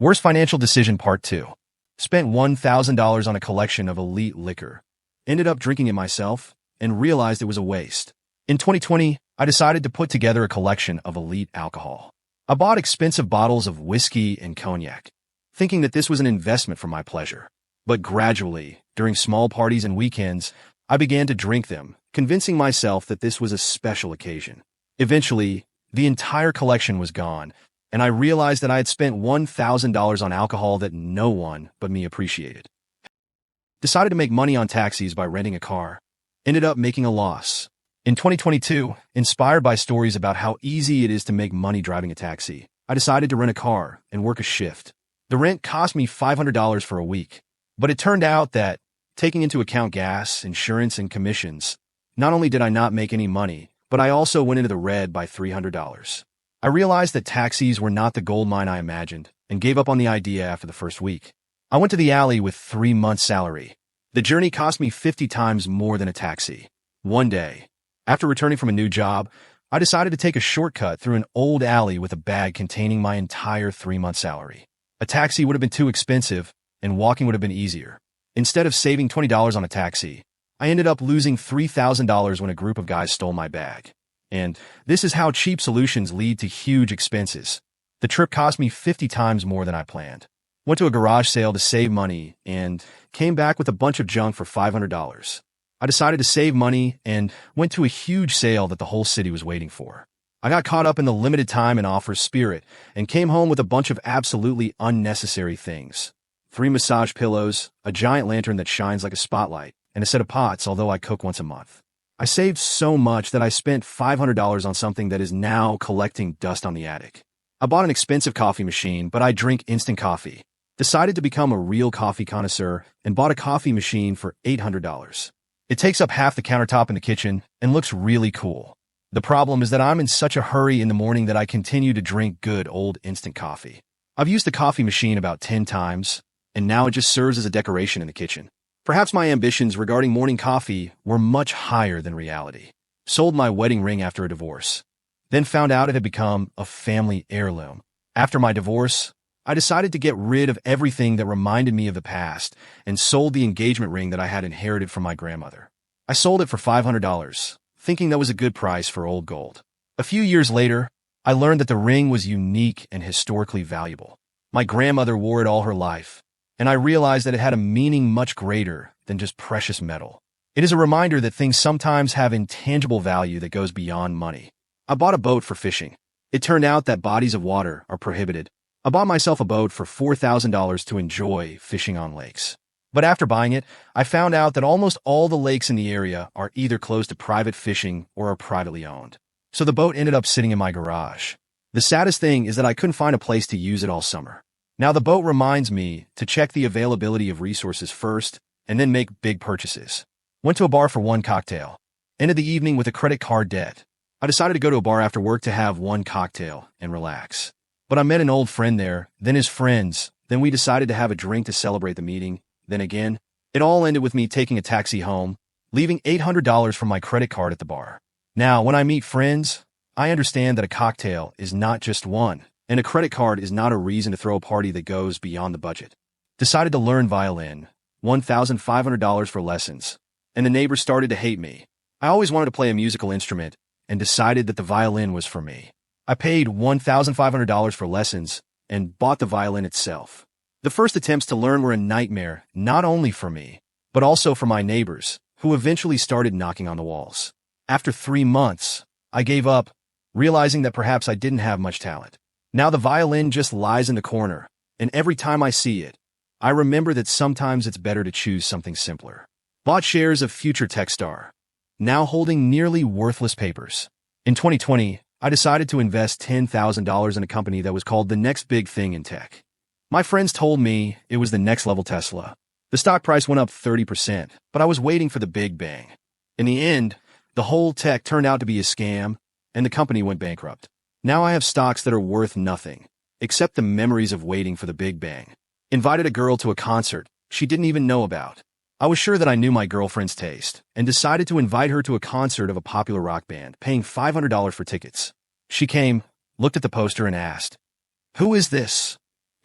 Worst financial decision part 2. Spent $1,000 on a collection of elite liquor. Ended up drinking it myself and realized it was a waste. In 2020, I decided to put together a collection of elite alcohol. I bought expensive bottles of whiskey and cognac, thinking that this was an investment for my pleasure. But gradually, during small parties and weekends, I began to drink them, convincing myself that this was a special occasion. Eventually, the entire collection was gone, and I realized that I had spent $1,000 on alcohol that no one but me appreciated. Decided to make money on taxis by renting a car. Ended up making a loss. In 2022, inspired by stories about how easy it is to make money driving a taxi, I decided to rent a car and work a shift. The rent cost me $500 for a week, but it turned out that, taking into account gas, insurance, and commissions, not only did I not make any money, but I also went into the red by $300. I realized that taxis were not the gold mine I imagined and gave up on the idea after the first week. I went to the alley with 3 months' salary. The journey cost me 50 times more than a taxi. One day, after returning from a new job, I decided to take a shortcut through an old alley with a bag containing my entire 3-month salary. A taxi would have been too expensive, and walking would have been easier. Instead of saving $20 on a taxi, I ended up losing $3,000 when a group of guys stole my bag. And this is how cheap solutions lead to huge expenses. The trip cost me 50 times more than I planned. Went to a garage sale to save money and came back with a bunch of junk for $500. I decided to save money and went to a huge sale that the whole city was waiting for. I got caught up in the limited time and offers spirit and came home with a bunch of absolutely unnecessary things. 3 massage pillows, a giant lantern that shines like a spotlight, and a set of pots, although I cook once a month. I saved so much that I spent $500 on something that is now collecting dust on the attic. I bought an expensive coffee machine, but I drink instant coffee. Decided to become a real coffee connoisseur and bought a coffee machine for $800. It takes up half the countertop in the kitchen and looks really cool. The problem is that I'm in such a hurry in the morning that I continue to drink good old instant coffee. I've used the coffee machine about 10 times, and now it just serves as a decoration in the kitchen. Perhaps my ambitions regarding morning coffee were much higher than reality. Sold my wedding ring after a divorce. Then found out it had become a family heirloom. After my divorce, I decided to get rid of everything that reminded me of the past and sold the engagement ring that I had inherited from my grandmother. I sold it for $500, thinking that was a good price for old gold. A few years later, I learned that the ring was unique and historically valuable. My grandmother wore it all her life, and I realized that it had a meaning much greater than just precious metal. It is a reminder that things sometimes have intangible value that goes beyond money. I bought a boat for fishing. It turned out that bodies of water are prohibited. I bought myself a boat for $4,000 to enjoy fishing on lakes. But after buying it, I found out that almost all the lakes in the area are either closed to private fishing or are privately owned. So the boat ended up sitting in my garage. The saddest thing is that I couldn't find a place to use it all summer. Now the boat reminds me to check the availability of resources first and then make big purchases. Went to a bar for 1 cocktail. Ended the evening with a credit card debt. I decided to go to a bar after work to have 1 cocktail and relax. But I met an old friend there, then his friends, then we decided to have a drink to celebrate the meeting, then again. It all ended with me taking a taxi home, leaving $800 from my credit card at the bar. Now, when I meet friends, I understand that a cocktail is not just one, and a credit card is not a reason to throw a party that goes beyond the budget. Decided to learn violin, $1,500 for lessons, and the neighbors started to hate me. I always wanted to play a musical instrument and decided that the violin was for me. I paid $1,500 for lessons and bought the violin itself. The first attempts to learn were a nightmare, not only for me, but also for my neighbors, who eventually started knocking on the walls. After 3 months, I gave up, realizing that perhaps I didn't have much talent. Now the violin just lies in the corner, and every time I see it, I remember that sometimes it's better to choose something simpler. Bought shares of Future Techstar, now holding nearly worthless papers. In 2020, I decided to invest $10,000 in a company that was called the next big thing in tech. My friends told me it was the next level Tesla. The stock price went up 30%, but I was waiting for the big bang. In the end, the whole tech turned out to be a scam, and the company went bankrupt. Now I have stocks that are worth nothing, except the memories of waiting for the big bang. Invited a girl to a concert she didn't even know about. I was sure that I knew my girlfriend's taste, and decided to invite her to a concert of a popular rock band, paying $500 for tickets. She came, looked at the poster, and asked, "Who is this?"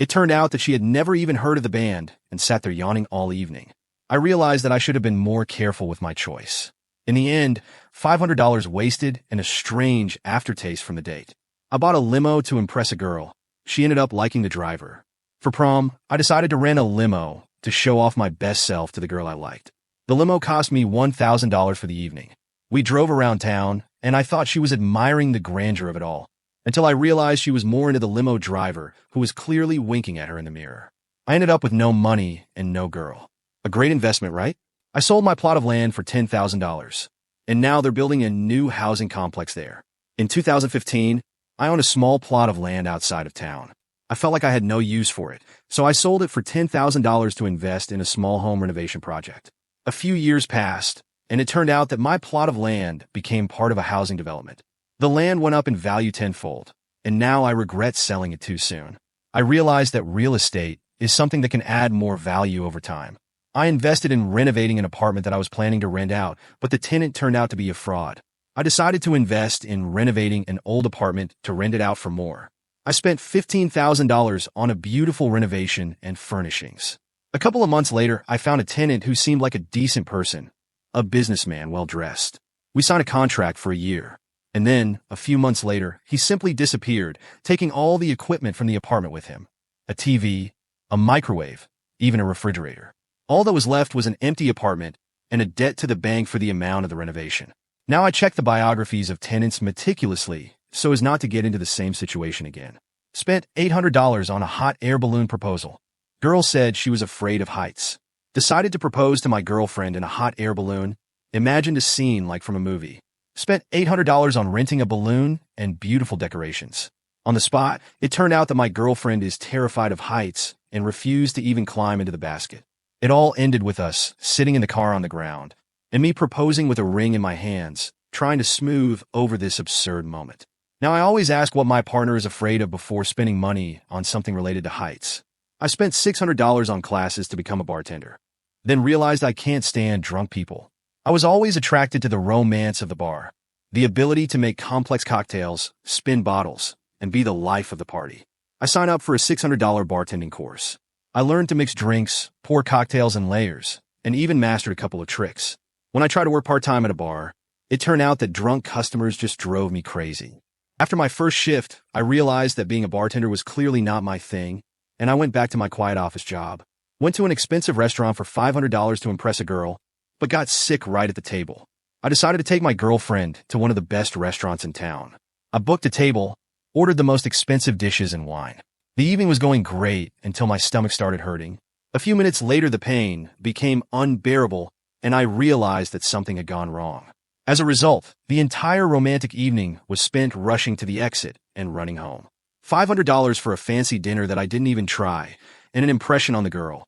It turned out that she had never even heard of the band and sat there yawning all evening. I realized that I should have been more careful with my choice. In the end, $500 wasted and a strange aftertaste from the date. I bought a limo to impress a girl. She ended up liking the driver. For prom, I decided to rent a limo to show off my best self to the girl I liked. The limo cost me $1,000 for the evening. We drove around town, and I thought she was admiring the grandeur of it all, until I realized she was more into the limo driver, who was clearly winking at her in the mirror. I ended up with no money and no girl. A great investment, right? I sold my plot of land for $10,000, and now they're building a new housing complex there. In 2015, I owned a small plot of land outside of town. I felt like I had no use for it, so I sold it for $10,000 to invest in a small home renovation project. A few years passed, and it turned out that my plot of land became part of a housing development. The land went up in value tenfold, and now I regret selling it too soon. I realized that real estate is something that can add more value over time. I invested in renovating an apartment that I was planning to rent out, but the tenant turned out to be a fraud. I decided to invest in renovating an old apartment to rent it out for more. I spent $15,000 on a beautiful renovation and furnishings. A couple of months later, I found a tenant who seemed like a decent person, a businessman well-dressed. We signed a contract for a year, and then, a few months later, he simply disappeared, taking all the equipment from the apartment with him. A TV, a microwave, even a refrigerator. All that was left was an empty apartment and a debt to the bank for the amount of the renovation. Now I checked the biographies of tenants meticulously so as not to get into the same situation again. Spent $800 on a hot air balloon proposal. Girl said she was afraid of heights. Decided to propose to my girlfriend in a hot air balloon. Imagined a scene like from a movie. Spent $800 on renting a balloon and beautiful decorations. On the spot, it turned out that my girlfriend is terrified of heights and refused to even climb into the basket. It all ended with us sitting in the car on the ground, and me proposing with a ring in my hands, trying to smooth over this absurd moment. Now, I always ask what my partner is afraid of before spending money on something related to heights. I spent $600 on classes to become a bartender, then realized I can't stand drunk people. I was always attracted to the romance of the bar, the ability to make complex cocktails, spin bottles, and be the life of the party. I signed up for a $600 bartending course. I learned to mix drinks, pour cocktails in layers, and even mastered a couple of tricks. When I tried to work part-time at a bar, it turned out that drunk customers just drove me crazy. After my first shift, I realized that being a bartender was clearly not my thing, and I went back to my quiet office job. Went to an expensive restaurant for $500 to impress a girl, but got sick right at the table. I decided to take my girlfriend to one of the best restaurants in town. I booked a table, ordered the most expensive dishes and wine. The evening was going great until my stomach started hurting. A few minutes later, the pain became unbearable, and I realized that something had gone wrong. As a result, the entire romantic evening was spent rushing to the exit and running home. $500 for a fancy dinner that I didn't even try, and an impression on the girl,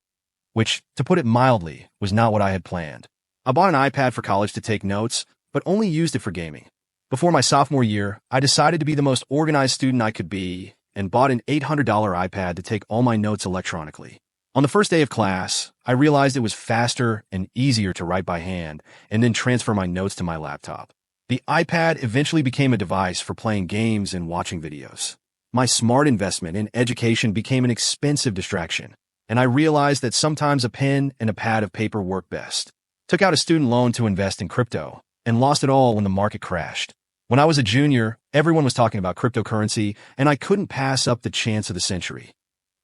which, to put it mildly, was not what I had planned. I bought an iPad for college to take notes, but only used it for gaming. Before my sophomore year, I decided to be the most organized student I could be and bought an $800 iPad to take all my notes electronically. On the first day of class, I realized it was faster and easier to write by hand and then transfer my notes to my laptop. The iPad eventually became a device for playing games and watching videos. My smart investment in education became an expensive distraction, and I realized that sometimes a pen and a pad of paper work best. Took out a student loan to invest in crypto and lost it all when the market crashed. When I was a junior, everyone was talking about cryptocurrency, and I couldn't pass up the chance of the century.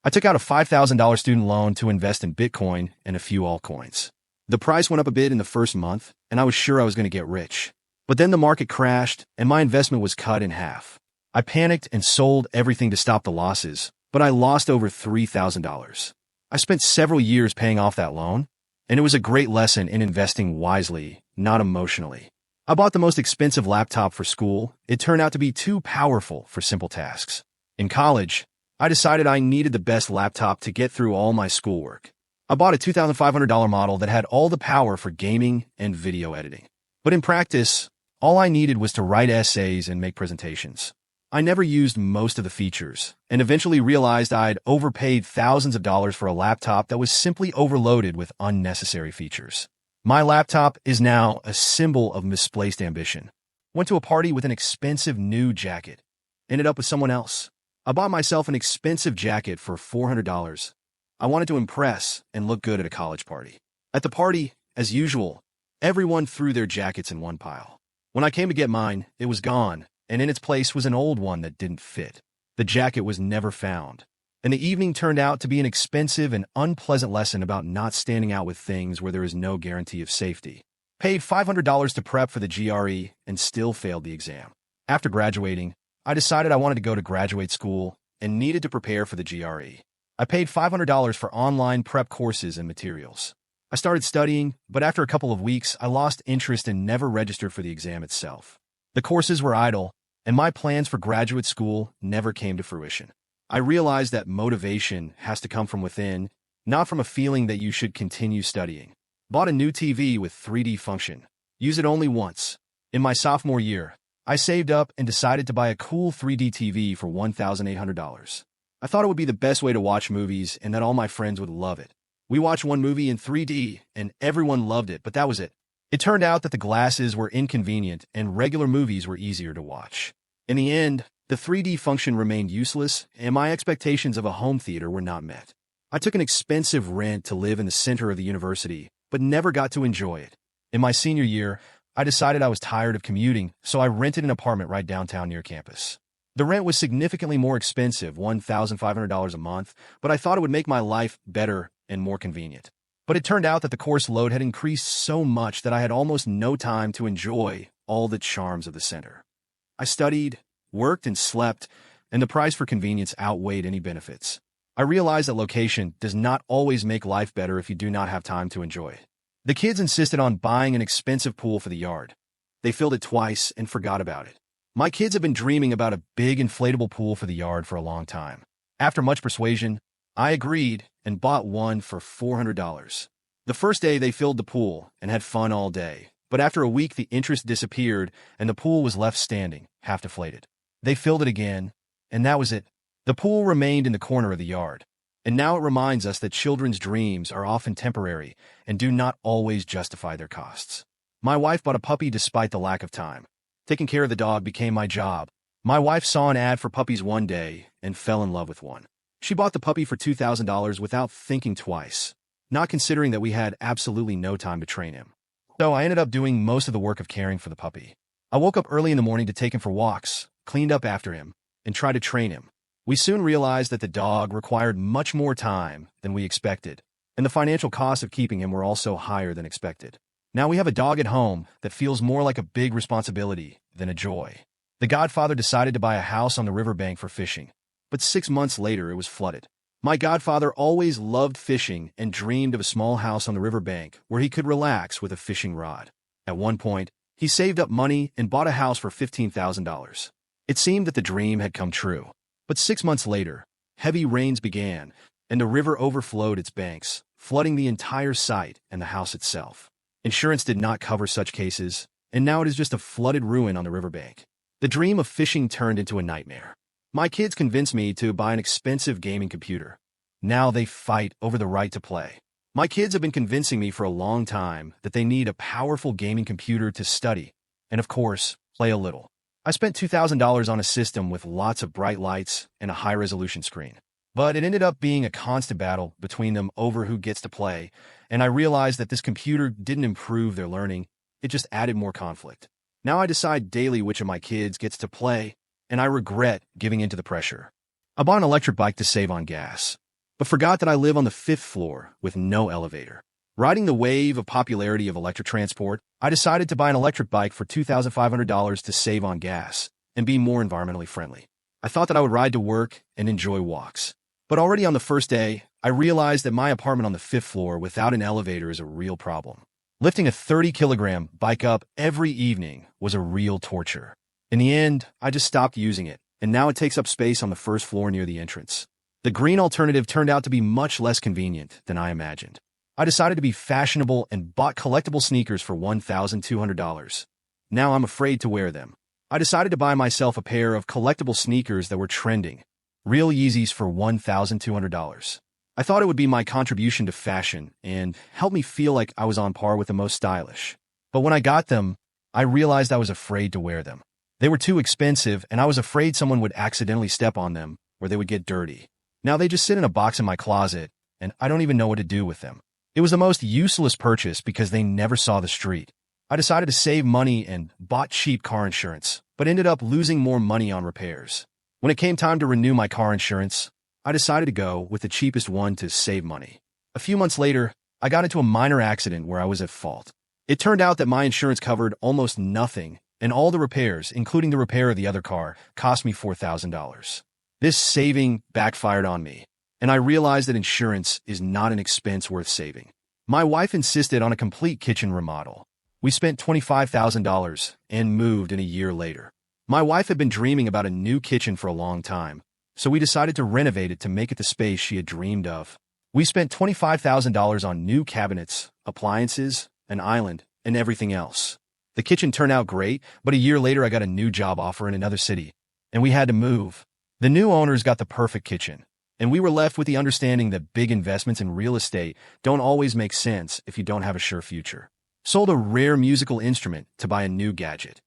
I took out a $5,000 student loan to invest in Bitcoin and a few altcoins. The price went up a bit in the first month, and I was sure I was going to get rich. But then the market crashed, and my investment was cut in half. I panicked and sold everything to stop the losses, but I lost over $3,000. I spent several years paying off that loan, and it was a great lesson in investing wisely, not emotionally. I bought the most expensive laptop for school. It turned out to be too powerful for simple tasks. In college, I decided I needed the best laptop to get through all my schoolwork. I bought a $2,500 model that had all the power for gaming and video editing. But in practice, all I needed was to write essays and make presentations. I never used most of the features, and eventually realized I'd overpaid thousands of dollars for a laptop that was simply overloaded with unnecessary features. My laptop is now a symbol of misplaced ambition. Went to a party with an expensive new jacket. Ended up with someone else. I bought myself an expensive jacket for $400. I wanted to impress and look good at a college party. At the party, as usual, everyone threw their jackets in one pile. When I came to get mine, it was gone, and in its place was an old one that didn't fit. The jacket was never found, and the evening turned out to be an expensive and unpleasant lesson about not standing out with things where there is no guarantee of safety. Paid $500 to prep for the GRE and still failed the exam. After graduating, I decided I wanted to go to graduate school and needed to prepare for the GRE. I paid $500 for online prep courses and materials. I started studying, but after a couple of weeks, I lost interest and never registered for the exam itself. The courses were idle, and my plans for graduate school never came to fruition. I realized that motivation has to come from within, not from a feeling that you should continue studying. Bought a new TV with 3D function. Used it only once. In my sophomore year, I saved up and decided to buy a cool 3D TV for $1,800. I thought it would be the best way to watch movies and that all my friends would love it. We watched one movie in 3D, and everyone loved it, but that was it. It turned out that the glasses were inconvenient and regular movies were easier to watch. In the end, the 3D function remained useless, and my expectations of a home theater were not met. I took an expensive rent to live in the center of the university, but never got to enjoy it. In my senior year, I decided I was tired of commuting, so I rented an apartment right downtown near campus. The rent was significantly more expensive, $1,500 a month, but I thought it would make my life better and more convenient. But it turned out that the course load had increased so much that I had almost no time to enjoy all the charms of the center. I studied, worked, and slept, and the price for convenience outweighed any benefits. I realized that location does not always make life better if you do not have time to enjoy it. The kids insisted on buying an expensive pool for the yard. They filled it twice and forgot about it. My kids have been dreaming about a big inflatable pool for the yard for a long time. After much persuasion, I agreed and bought one for $400. The first day they filled the pool and had fun all day, but after a week the interest disappeared and the pool was left standing, half deflated. They filled it again, and that was it. The pool remained in the corner of the yard, and now it reminds us that children's dreams are often temporary and do not always justify their costs. My wife bought a puppy despite the lack of time. Taking care of the dog became my job. My wife saw an ad for puppies one day and fell in love with one. She bought the puppy for $2,000 without thinking twice, not considering that we had absolutely no time to train him. So I ended up doing most of the work of caring for the puppy. I woke up early in the morning to take him for walks, cleaned up after him, and tried to train him. We soon realized that the dog required much more time than we expected, and the financial costs of keeping him were also higher than expected. Now we have a dog at home that feels more like a big responsibility than a joy. The godfather decided to buy a house on the riverbank for fishing, but 6 months later it was flooded. My godfather always loved fishing and dreamed of a small house on the riverbank where he could relax with a fishing rod. At one point, he saved up money and bought a house for $15,000. It seemed that the dream had come true. But 6 months later, heavy rains began, and the river overflowed its banks, flooding the entire site and the house itself. Insurance did not cover such cases, and now it is just a flooded ruin on the riverbank. The dream of fishing turned into a nightmare. My kids convinced me to buy an expensive gaming computer. Now they fight over the right to play. My kids have been convincing me for a long time that they need a powerful gaming computer to study, and of course, play a little. I spent $2,000 on a system with lots of bright lights and a high-resolution screen. But it ended up being a constant battle between them over who gets to play, and I realized that this computer didn't improve their learning, it just added more conflict. Now I decide daily which of my kids gets to play, and I regret giving in to the pressure. I bought an electric bike to save on gas, but forgot that I live on the 5th floor with no elevator. Riding the wave of popularity of electric transport, I decided to buy an electric bike for $2,500 to save on gas and be more environmentally friendly. I thought that I would ride to work and enjoy walks. But already on the first day, I realized that my apartment on the 5th floor without an elevator is a real problem. Lifting a 30-kilogram bike up every evening was a real torture. In the end, I just stopped using it, and now it takes up space on the 1st floor near the entrance. The green alternative turned out to be much less convenient than I imagined. I decided to be fashionable and bought collectible sneakers for $1,200. Now I'm afraid to wear them. I decided to buy myself a pair of collectible sneakers that were trending. Real Yeezys for $1,200. I thought it would be my contribution to fashion and help me feel like I was on par with the most stylish. But when I got them, I realized I was afraid to wear them. They were too expensive, and I was afraid someone would accidentally step on them or they would get dirty. Now they just sit in a box in my closet, and I don't even know what to do with them. It was the most useless purchase because they never saw the street. I decided to save money and bought cheap car insurance, but ended up losing more money on repairs. When it came time to renew my car insurance, I decided to go with the cheapest one to save money. A few months later, I got into a minor accident where I was at fault. It turned out that my insurance covered almost nothing, and all the repairs, including the repair of the other car, cost me $4,000. This saving backfired on me, and I realized that insurance is not an expense worth saving. My wife insisted on a complete kitchen remodel. We spent $25,000 and moved in a year later. My wife had been dreaming about a new kitchen for a long time, so we decided to renovate it to make it the space she had dreamed of. We spent $25,000 on new cabinets, appliances, an island, and everything else. The kitchen turned out great, but a year later I got a new job offer in another city, and we had to move. The new owners got the perfect kitchen, and we were left with the understanding that big investments in real estate don't always make sense if you don't have a sure future. Sold a rare musical instrument to buy a new gadget.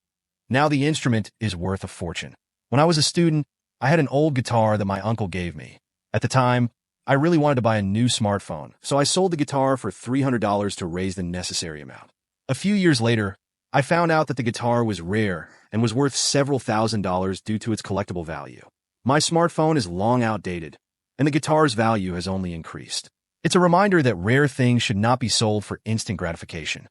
Now the instrument is worth a fortune. When I was a student, I had an old guitar that my uncle gave me. At the time, I really wanted to buy a new smartphone, so I sold the guitar for $300 to raise the necessary amount. A few years later, I found out that the guitar was rare and was worth several $1,000s due to its collectible value. My smartphone is long outdated, and the guitar's value has only increased. It's a reminder that rare things should not be sold for instant gratification.